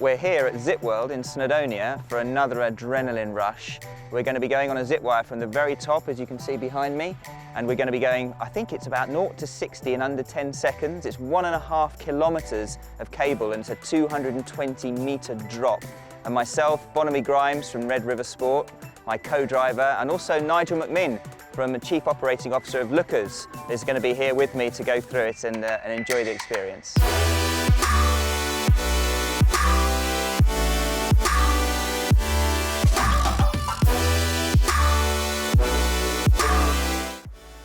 we're here at ZipWorld in Snowdonia for another adrenaline rush. We're going to be going on a zip wire from the very top, as you can see behind me, and we're going to be going, I think it's about 0 to 60 in under 10 seconds. It's 1.5 kilometers of cable and it's a 220-meter drop. And myself, Bonamy Grimes from Red River Sport, my co-driver, and also Nigel McMinn from the Chief Operating Officer of Lookers is going to be here with me to go through it and enjoy the experience.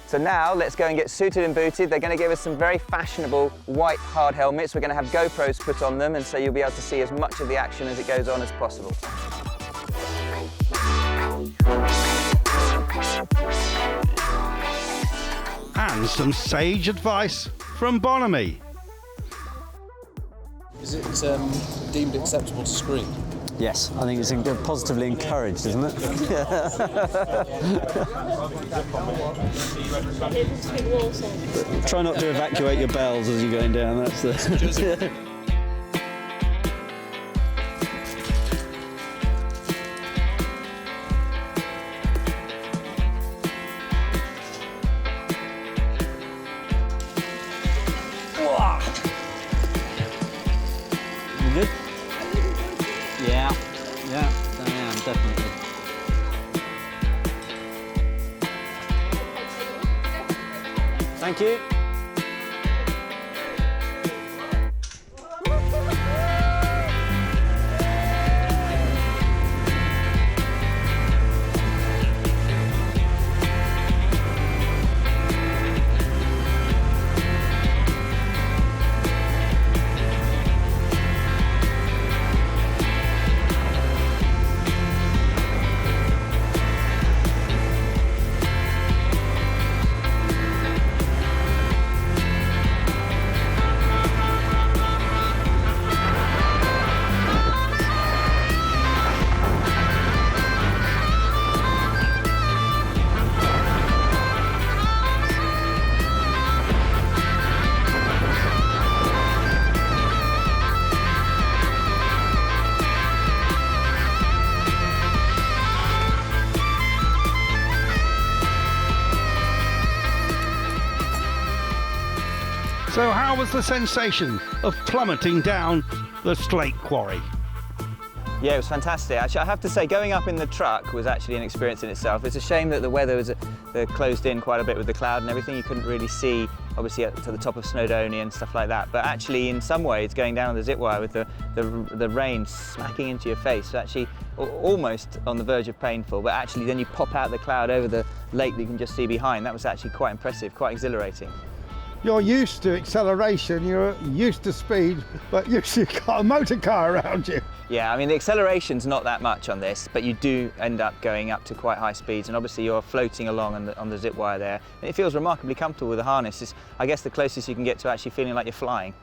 So now let's go and get suited and booted. They're going to give us some very fashionable white hard helmets. We're going to have GoPros put on them, and so you'll be able to see as much of the action as it goes on as possible. And some sage advice from Bonamy. Is it deemed acceptable to scream? Yes, I think it's positively encouraged, isn't it? Try not to evacuate your bells as you're going down, that's the... You good? Yeah, I am, definitely. Thank you. So how was the sensation of plummeting down the slate quarry? Yeah, it was fantastic. Actually, I have to say, going up in the truck was actually an experience in itself. It's a shame that the weather was closed in quite a bit with the cloud and everything. You couldn't really see, obviously, to the top of Snowdonia and stuff like that. But actually, in some ways, going down on the zip wire with the rain smacking into your face was actually almost on the verge of painful. But actually, then you pop out the cloud over the lake that you can just see behind. That was actually quite impressive, quite exhilarating. You're used to acceleration, you're used to speed, but you've got a motor car around you. Yeah, I mean, the acceleration's not that much on this, but you do end up going up to quite high speeds, and obviously you're floating along on the zip wire there. And it feels remarkably comfortable with the harness. It's, I guess, the closest you can get to actually feeling like you're flying.